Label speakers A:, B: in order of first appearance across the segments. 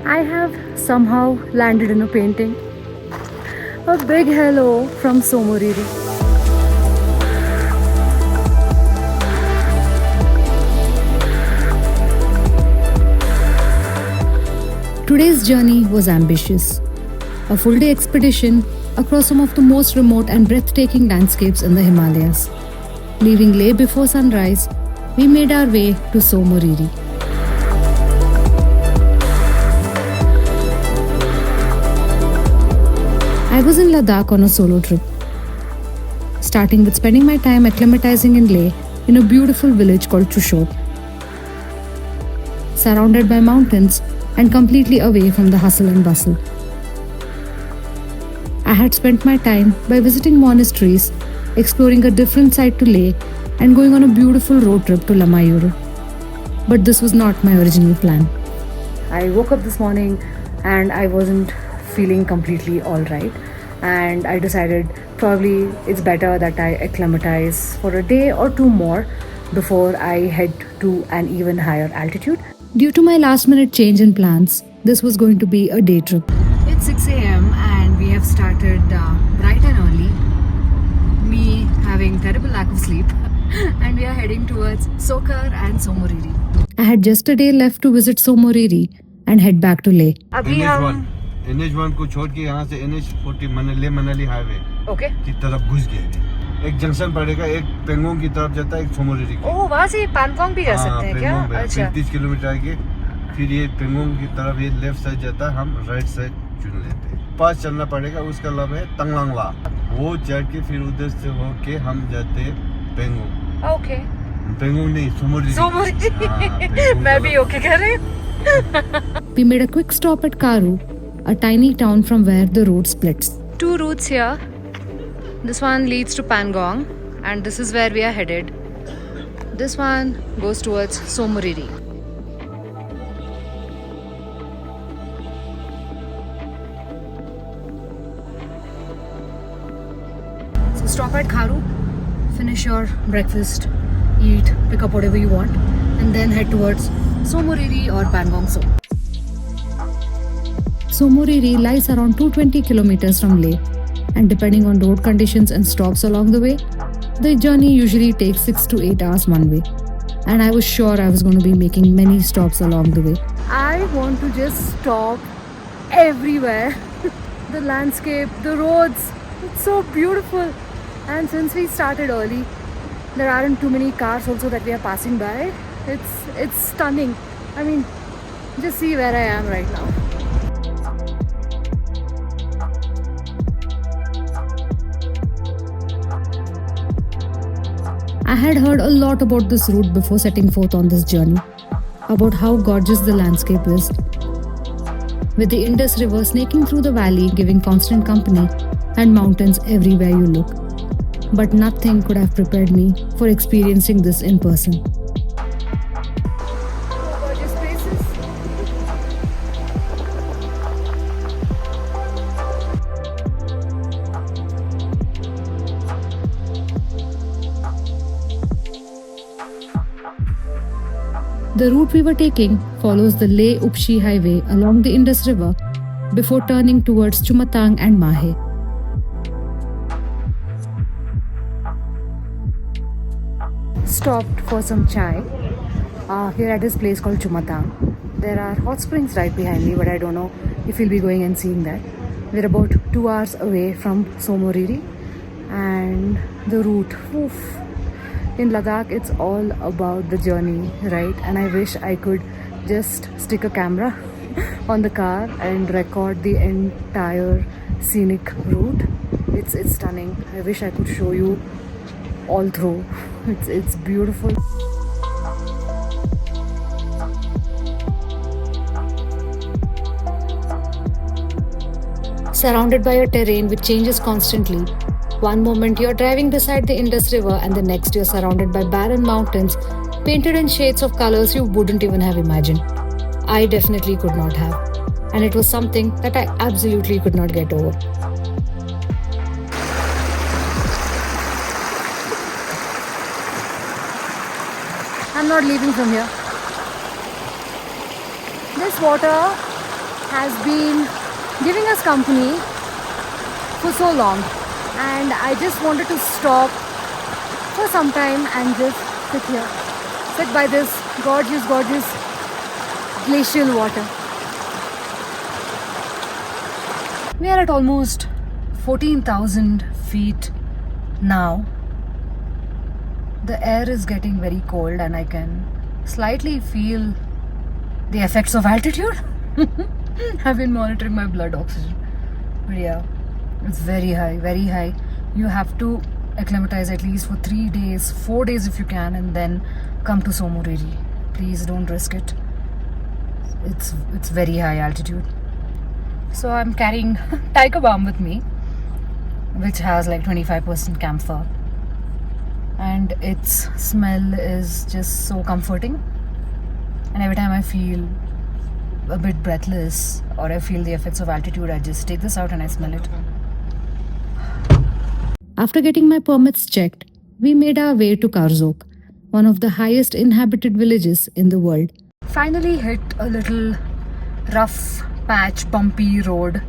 A: I have somehow landed in a painting. A big hello from Somoriri. Today's journey was ambitious. A full day expedition across some of the most remote and breathtaking landscapes in the Himalayas. Leaving Leh before sunrise, we made our way to Somoriri. I was in Ladakh on a solo trip, starting with spending my time acclimatizing in Leh in a beautiful village called Chushot. Surrounded by mountains and completely away from the hustle and bustle. I had spent my time by visiting monasteries, exploring a different side to Leh, and going on a beautiful road trip to Lamayuru. But this was not my original plan. I woke up this morning and I wasn't feeling completely alright, and I decided probably it's better that I acclimatize for a day or two more before I head to an even higher altitude. Due to my last minute change in plans, this was going to be a day trip. It's 6 a.m. and we have started bright and early. Me having terrible lack of sleep and we are heading towards Sokar and Somoriri. I had just a day left to visit Somoriri and head back to Leh.
B: NH1 को छोड़ के यहाँ से NH40 ले Manali highway की तरफ घुस गए। एक जंक्शन पड़ेगा, एक पेंगोंग की तरफ जाता है, एक सोमोरिरी की।
A: ओह, वहाँ से पैंगोंग भी जा सकते हैं क्या? अच्छा।
B: 35 किलोमीटर आगे फिर ये पेंगोंग की तरफ ये लेफ्ट साइड जाता है, हम राइट साइड चुन लेते हैं। पास चलना पड़ेगा, उसका नाम है तंगलांगला। वो चढ़ के फिर उधर से होके हम जाते हैं पेंगोंग।
A: ओके।
B: पेंगोंग नहीं, सोमोरिरी।
A: मैं भी ओके कर रही हूँ। We made a quick stop at Karu, a tiny town from where the road splits. Two routes here. This one leads to Pangong and this is where we are headed. This one goes towards Somoriri. So stop at Kharu, finish your breakfast, eat, pick up whatever you want and then head towards Somoriri or Pangong So. Somoriri lies around 220 kilometers from Leh, and depending on road conditions and stops along the way, the journey usually takes 6 to 8 hours one way. And I was sure I was going to be making many stops along the way. I want to just stop everywhere. The landscape, the roads, it's so beautiful. And since we started early, there aren't too many cars also that we are passing by. It's stunning. I mean, just see where I am right now. I had heard a lot about this route before setting forth on this journey, about how gorgeous the landscape is, with the Indus River snaking through the valley giving constant company and mountains everywhere you look. But nothing could have prepared me for experiencing this in person. The route we were taking follows the Leh-Upshi highway along the Indus River before turning towards Chumatang and Mahe. Stopped for some chai here at this place called Chumatang. There are hot springs right behind me, but I don't know if we'll be going and seeing that. We're about 2 hours away from Somoriri and the route. Oof. In Ladakh, it's all about the journey, right? And I wish I could just stick a camera on the car and record the entire scenic route. It's stunning. I wish I could show you all through. It's beautiful. Surrounded by a terrain which changes constantly. One moment you're driving beside the Indus River and the next you're surrounded by barren mountains painted in shades of colors you wouldn't even have imagined. I definitely could not have. And it was something that I absolutely could not get over. I'm not leaving from here. This water has been giving us company for so long, and I just wanted to stop for some time and just sit here, sit by this gorgeous, gorgeous glacial water. We are at almost 14,000 feet now. The air is getting very cold and I can slightly feel the effects of altitude. I've been monitoring my blood oxygen. But yeah, it's very high, very high. You have to acclimatize at least for 3 days, 4 days if you can, and then come to Somoriri. Please don't risk it. It's very high altitude. So I'm carrying Tiger Balm with me, which has like 25% camphor, and its smell is just so comforting. And every time I feel a bit breathless or I feel the effects of altitude, I just take this out and I smell it. After getting my permits checked, we made our way to Karzok, one of the highest inhabited villages in the world. Finally hit a little rough patch, bumpy road.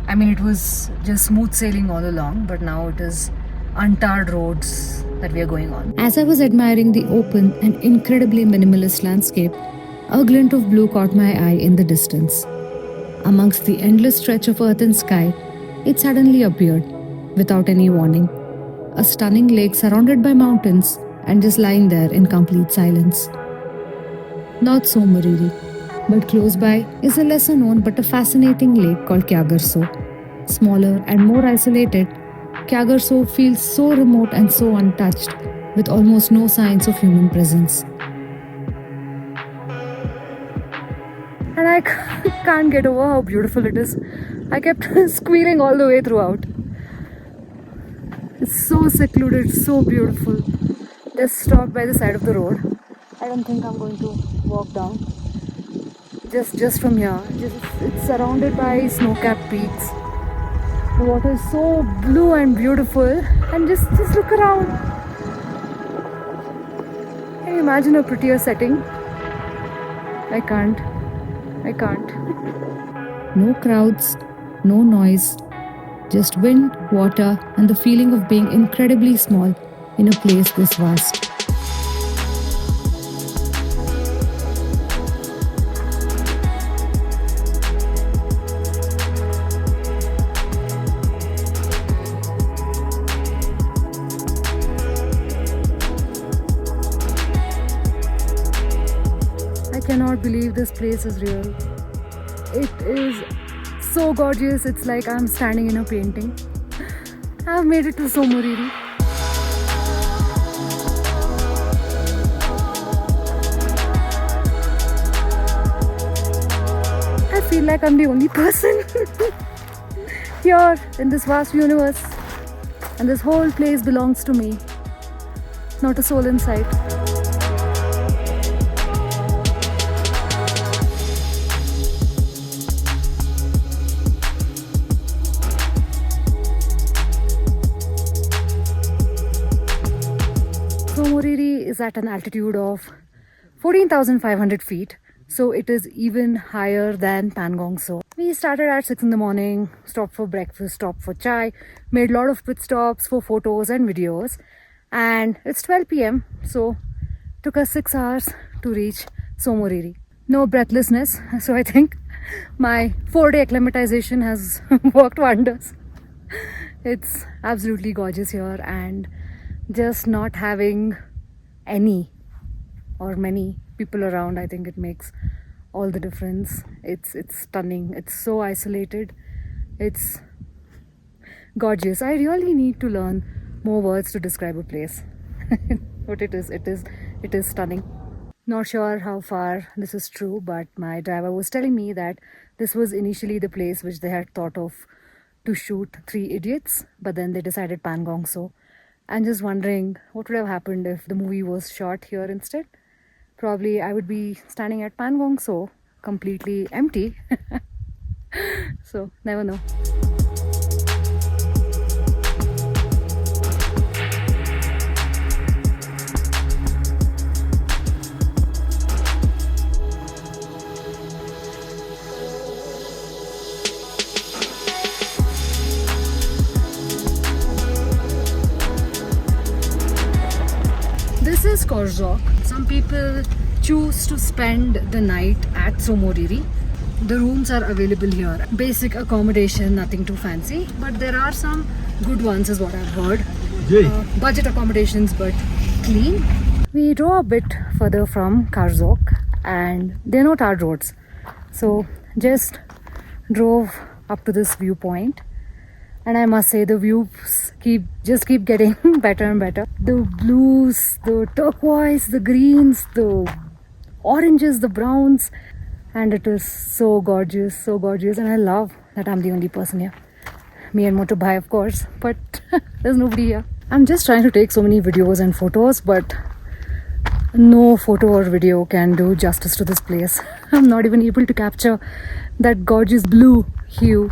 A: I mean, it was just smooth sailing all along, but now it is untarred roads that we are going on. As I was admiring the open and incredibly minimalist landscape, a glint of blue caught my eye in the distance. Amongst the endless stretch of earth and sky, it suddenly appeared, without any warning. A stunning lake surrounded by mountains and just lying there in complete silence. Not Somoriri, but close by is a lesser known but a fascinating lake called Kyagarso. Smaller and more isolated, Kyagarso feels so remote and so untouched, with almost no signs of human presence. And I can't get over how beautiful it is. I kept squealing all the way throughout. It's so secluded, so beautiful. Just stopped by the side of the road. I don't think I'm going to walk down. Just from here. It's surrounded by snow-capped peaks. The water is so blue and beautiful. And just look around. Can you imagine a prettier setting? I can't. No crowds, no noise, just wind, water, and the feeling of being incredibly small in a place this vast. I cannot believe this place is real. It is so gorgeous. It's like I'm standing in a painting. I've made it to Somoriri. I feel like I'm the only person here in this vast universe, and this whole place belongs to me. Not a soul in sight. Somoriri is at an altitude of 14,500 feet, so it is even higher than Pangong So. We started at 6 in the morning, stopped for breakfast, stopped for chai, made a lot of pit stops for photos and videos, and it's 12 p.m. so took us 6 hours to reach Somoriri. No breathlessness, so I think my 4-day acclimatization has worked wonders. It's absolutely gorgeous here, and just not having any or many people around, I think it makes all the difference. It's stunning. It's so isolated. It's gorgeous. I really need to learn more words to describe a place. But it is stunning. Not sure how far this is true, but my driver was telling me that this was initially the place which they had thought of to shoot Three Idiots, but then they decided Pangong So. I'm just wondering what would have happened if the movie was shot here instead. Probably I would be standing at Pangong So, completely empty. So, never know. Korzok. Some people choose to spend the night at Somoriri. The rooms are available here. Basic accommodation, nothing too fancy, but there are some good ones is what I've heard. Budget accommodations but clean. We drove a bit further from Karzok and there are no tarred roads. So just drove up to this viewpoint. And I must say the views keep getting better and better. The blues, the turquoise, the greens, the oranges, the browns, and it is so gorgeous, and I love that I'm the only person here. Me and Motu Bhai, of course, but there's nobody here. I'm just trying to take so many videos and photos, but no photo or video can do justice to this place. I'm not even able to capture that gorgeous blue hue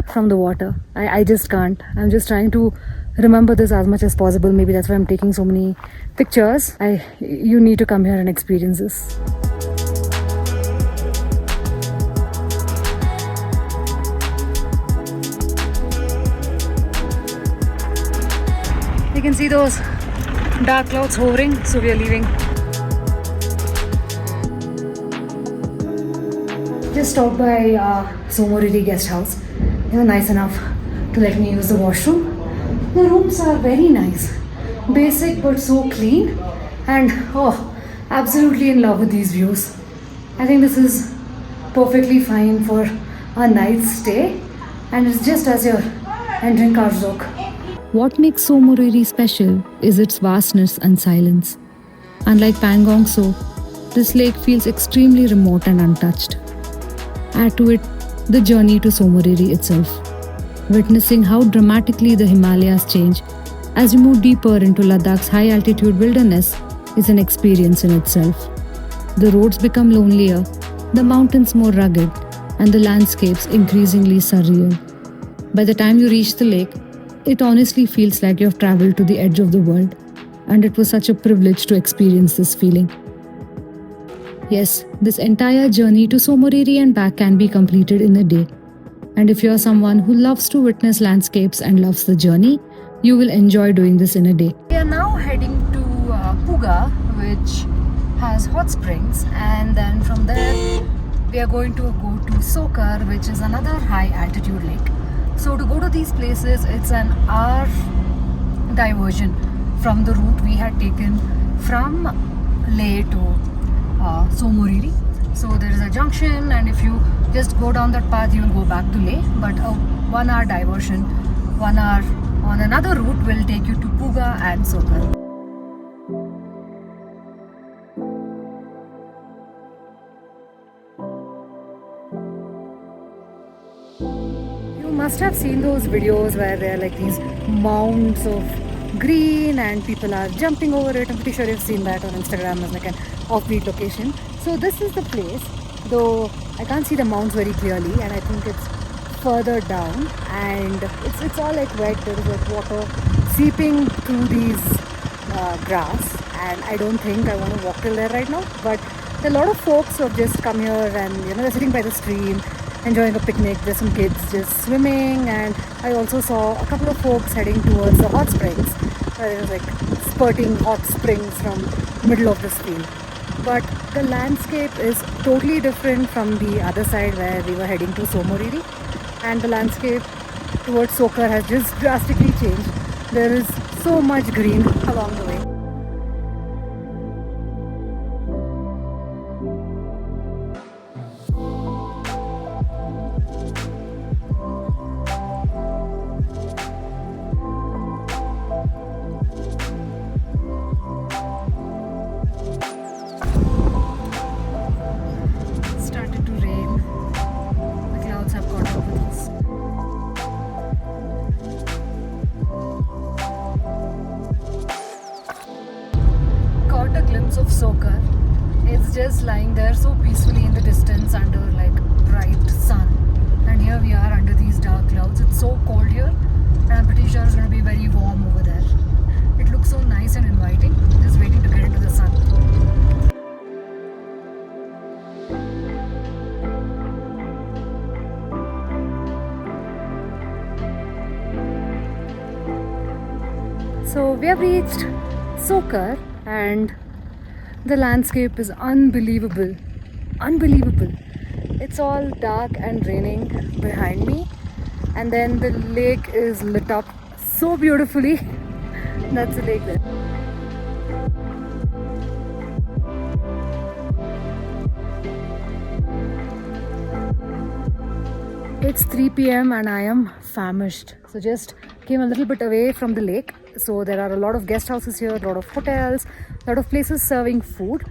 A: from the water. I just can't. I'm just trying to remember this as much as possible. Maybe that's why I'm taking so many pictures. You need to come here and experience this. You can see those dark clouds hovering, so we are leaving. Just stopped by Somoriri guest house. They were nice enough to let me use the washroom. The rooms are very nice, basic but so clean, and absolutely in love with these views. I think this is perfectly fine for a night's stay, and it's just as you're entering Karzok. What makes Somoriri special is its vastness and silence. Unlike Pangong Tso, this lake feels extremely remote and untouched. Add to it the journey to Somoriri itself. Witnessing how dramatically the Himalayas change as you move deeper into Ladakh's high-altitude wilderness is an experience in itself. The roads become lonelier, the mountains more rugged, and the landscapes increasingly surreal. By the time you reach the lake, it honestly feels like you've traveled to the edge of the world, and it was such a privilege to experience this feeling. Yes, this entire journey to Somoriri and back can be completed in a day. And if you're someone who loves to witness landscapes and loves the journey, you will enjoy doing this in a day. We are now heading to Puga, which has hot springs, and then from there we are going to go to Sokar, which is another high altitude lake. So to go to these places, it's an hour diversion from the route we had taken from Leh to Somoriri. So there is a junction, and if you just go down that path, you will go back to Leh. But a 1 hour diversion, 1 hour on another route will take you to Puga and Sokar. Must have seen those videos where there are like these mounds of green and people are jumping over it. I'm pretty sure you've seen that on Instagram as like an offbeat location. So this is the place, though I can't see the mounds very clearly, and I think it's further down, and it's all like wet. There is like water seeping through these grass, and I don't think I want to walk till there right now, but there are a lot of folks who have just come here and they're sitting by the stream enjoying a picnic. There's some kids just swimming, and I also saw a couple of folks heading towards the hot springs where it was like spurting hot springs from middle of this field. But the landscape is totally different from the other side where we were heading to Somoriri, and the landscape towards Sokar has just drastically changed. There is so much green along the way. Of Sokar. It's just lying there so peacefully in the distance under like bright sun, and here we are under these dark clouds. It's so cold here, and I'm pretty sure it's going to be very warm over there. It looks so nice and inviting, just waiting to get into the sun. So we have reached Sokar, and The landscape is unbelievable. Unbelievable. It's all dark and raining behind me, and then the lake is lit up so beautifully. That's the lake there. It's 3 p.m. and I am famished. So just came a little bit away from the lake. So there are a lot of guest houses here, a lot of hotels, a lot of places serving food.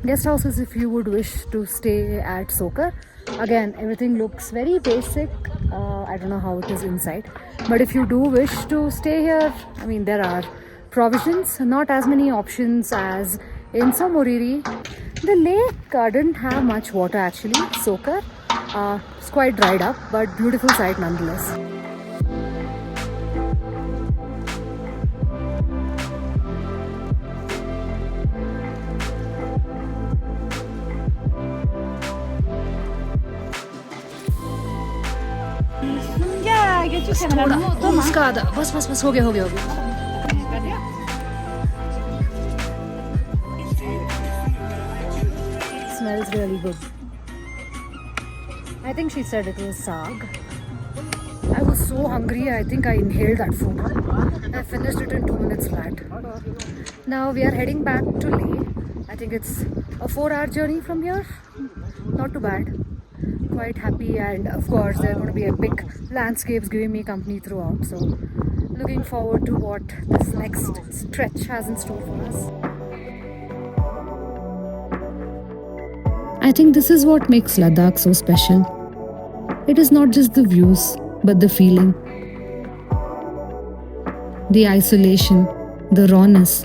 A: Guest houses if you would wish to stay at Sokar. Again, everything looks very basic. I don't know how it is inside. But if you do wish to stay here, I mean, there are provisions, not as many options as in Samoriri. The lake didn't have much water actually, Sokar. It's quite dried up, but beautiful sight nonetheless.
C: Yeah, get your camera.
A: उसका आधा बस हो गया Smells really good. I think she said it was saag. I was so hungry, I think I inhaled that food. I finished it in 2 minutes flat. Now we are heading back to Leh. I think it's a 4-hour journey from here. Not too bad. Quite happy, and of course there are going to be epic landscapes giving me company throughout. So looking forward to what this next stretch has in store for us. I think this is what makes Ladakh so special. It is not just the views, but the feeling. The isolation, the rawness.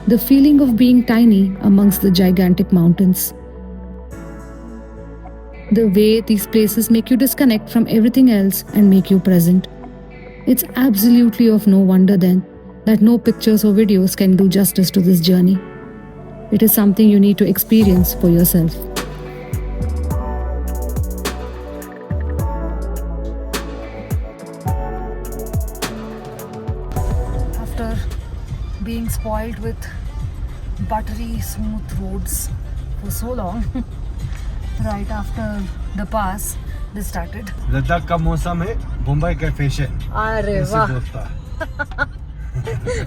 A: The feeling of being tiny amongst the gigantic mountains. The way these places make you disconnect from everything else and make you present. It's absolutely of no wonder then that no pictures or videos can do justice to this journey. It is something you need to experience for yourself. After being spoiled with buttery smooth roads for so long, right after the pass, this started.
B: Ladakh का मौसम है मुंबई का fashion.
A: अरे वाह.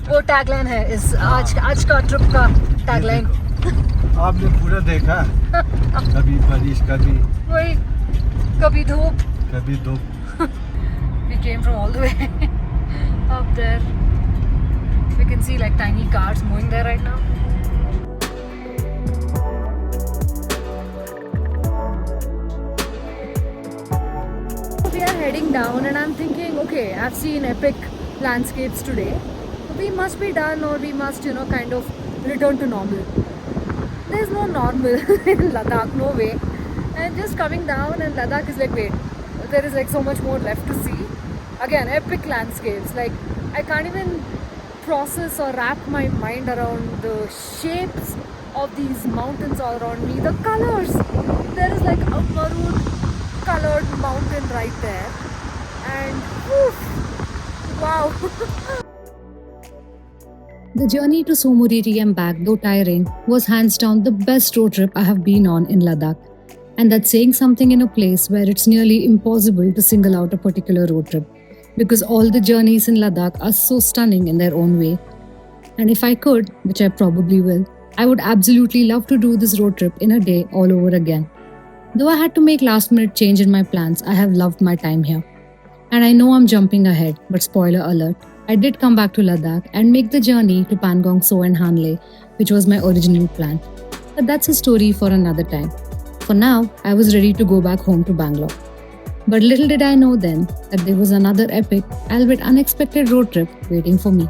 A: वो tagline है इस आज का ट्रिप का टैगलाइन.
B: आपने पूरा देखा. कभी बारिश,
A: कभी धूप. We came from all the way up there. We can see like tiny cars moving there right now. We are heading down and I'm thinking, okay, I've seen epic landscapes today. We must be done, or we must, kind of return to normal. There's no normal in Ladakh, no way. And just coming down, and Ladakh is like, wait, there is like so much more left to see. Again, epic landscapes. Like, I can't even process or wrap my mind around the shapes of these mountains all around me. The colors. There is like a maroon colored mountain right there. And wow. The journey to Somoriri and back, though tiring, was hands down the best road trip I have been on in Ladakh. And that's saying something in a place where it's nearly impossible to single out a particular road trip, because all the journeys in Ladakh are so stunning in their own way. And if I could, which I probably will, I would absolutely love to do this road trip in a day all over again. Though I had to make last minute change in my plans, I have loved my time here. And I know I'm jumping ahead, but spoiler alert, I did come back to Ladakh and make the journey to Pangong Tso and Hanle, which was my original plan. But that's a story for another time. For now, I was ready to go back home to Bangalore. But little did I know then that there was another epic, albeit unexpected road trip waiting for me.